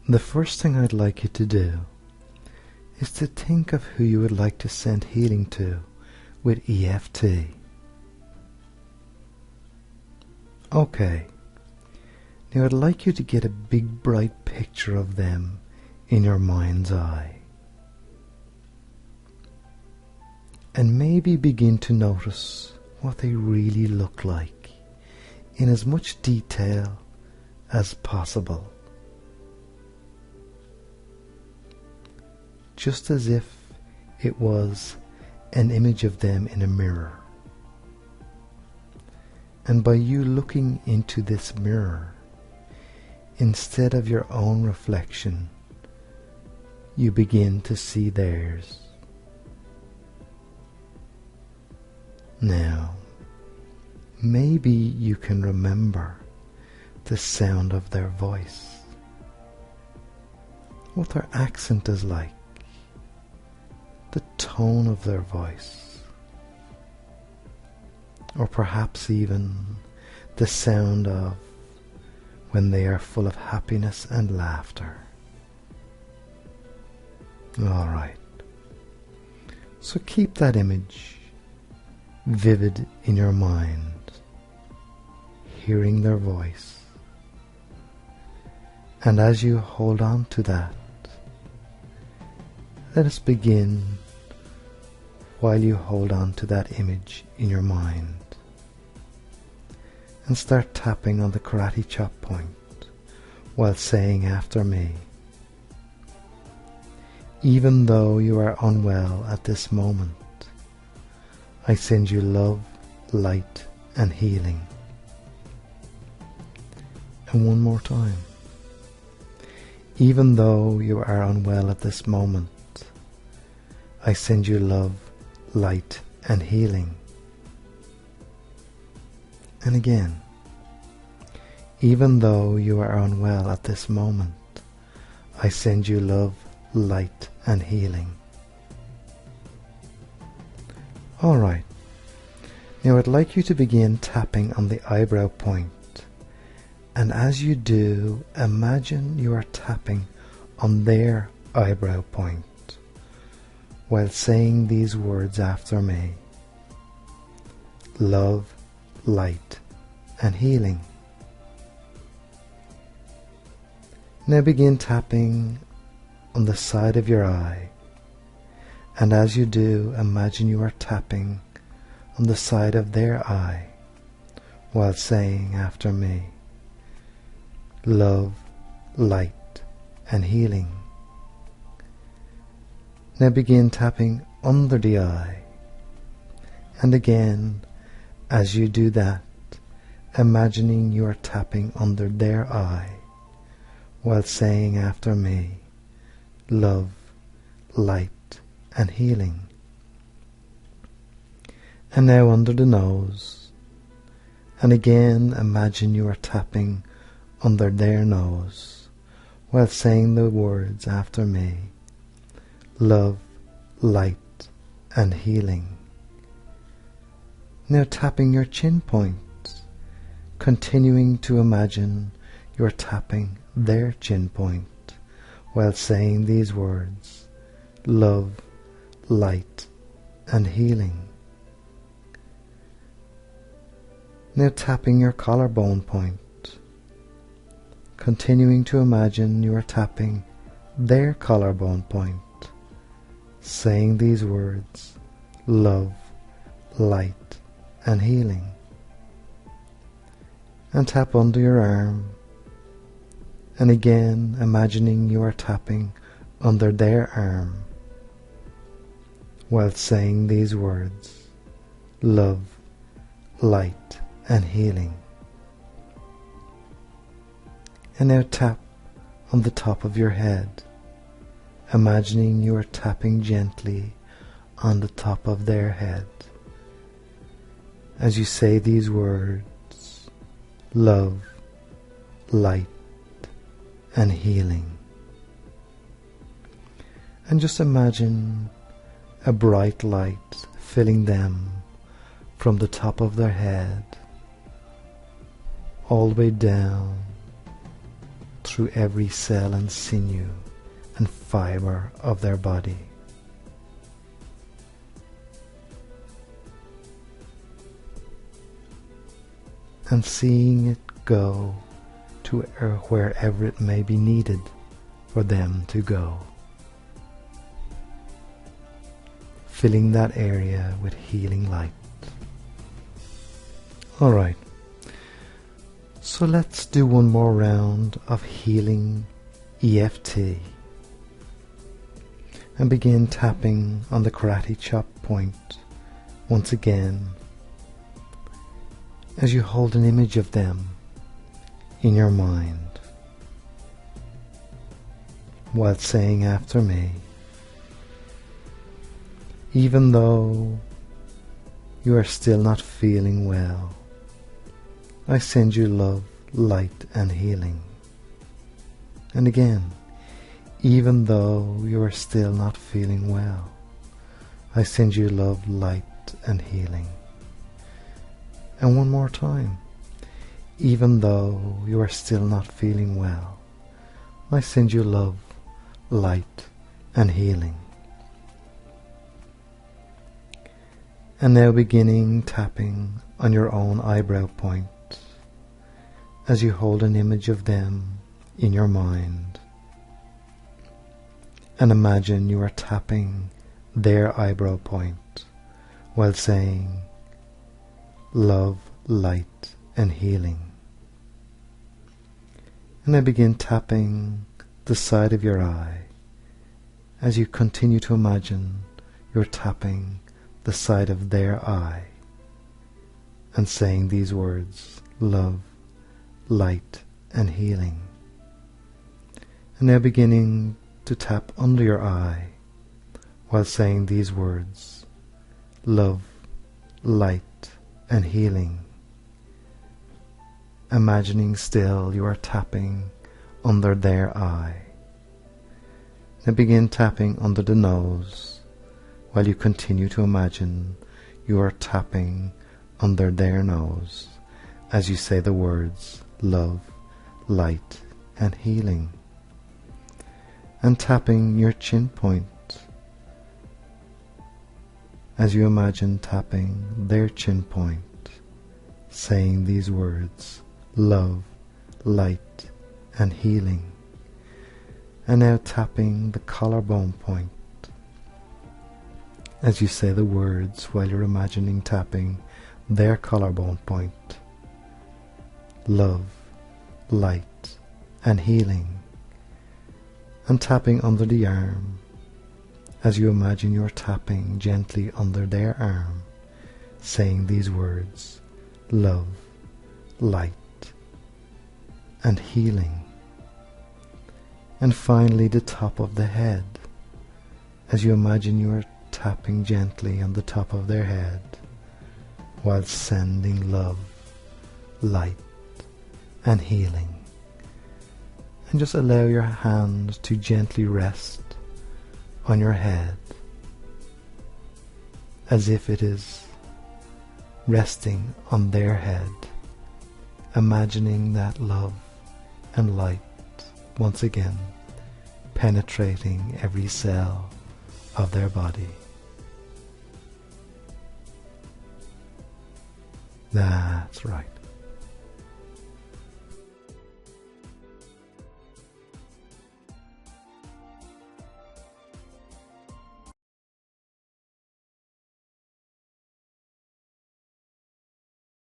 The first thing I'd like you to do is to think of who you would like to send healing to with EFT. Okay, now I'd like you to get a big bright picture of them in your mind's eye. And maybe begin to notice what they really look like in as much detail as possible. Just as if it was an image of them in a mirror. And by you looking into this mirror, instead of your own reflection, you begin to see theirs. Now, maybe you can remember the sound of their voice, what their accent is like, the tone of their voice, or perhaps even the sound of when they are full of happiness and laughter. Alright, so keep that image vivid in your mind, hearing their voice, and as you hold on to that, let us begin while you hold on to that image in your mind and start tapping on the karate chop point while saying after me, even though you are unwell at this moment, I send you love, light and healing. And one more time, even though you are unwell at this moment, I send you love, light and healing. And again, even though you are unwell at this moment, I send you love, light and healing. Alright, now I'd like you to begin tapping on the eyebrow point, and as you do, imagine you are tapping on their eyebrow point while saying these words after me: love, light and healing. Now begin tapping on the side of your eye, and as you do, imagine you are tapping on the side of their eye while saying after me: love, light and healing. Now begin tapping under the eye, and again, as you do that, imagining you are tapping under their eye while saying after me: love, light and healing. And now under the nose, and again imagine you are tapping under their nose while saying the words after me: love, light and healing. Now tapping your chin point, continuing to imagine you are tapping their chin point while saying these words: love, light and healing. Now tapping your collarbone point, continuing to imagine you are tapping their collarbone point, saying these words: love, light and healing. And tap under your arm, and again imagining you are tapping under their arm while saying these words: love, light and healing. And now tap on the top of your head, imagining you are tapping gently on the top of their head as you say these words: love, light and healing. And just imagine a bright light filling them from the top of their head all the way down through every cell and sinew and fibre of their body. And seeing it go to wherever it may be needed for them to go. Filling that area with healing light. Alright, so let's do one more round of healing EFT and begin tapping on the karate chop point once again as you hold an image of them in your mind while saying after me, even though you are still not feeling well, I send you love, light and healing. And again, even though you are still not feeling well, I send you love, light and healing. And one more time, even though you are still not feeling well, I send you love, light and healing. And now beginning tapping on your own eyebrow point as you hold an image of them in your mind and imagine you are tapping their eyebrow point while saying love, light and healing. And then begin tapping the side of your eye as you continue to imagine you're tapping the side of their eye and saying these words, love, light and healing. And now beginning to tap under your eye while saying these words, love, light and healing. Imagining still you are tapping under their eye. Now begin tapping under the nose while you continue to imagine you are tapping under their nose as you say the words love, light and healing. And tapping your chin point as you imagine tapping their chin point, saying these words love, light and healing. And now tapping the collarbone point as you say the words while you're imagining tapping their collarbone point, love, light and healing. And tapping under the arm as you imagine you're tapping gently under their arm, saying these words, love, light and healing. And finally the top of the head as you imagine you are tapping gently on the top of their head while sending love, light and healing. And just allow your hands to gently rest on your head as if it is resting on their head, imagining that love and light once again penetrating every cell of their body. That's right.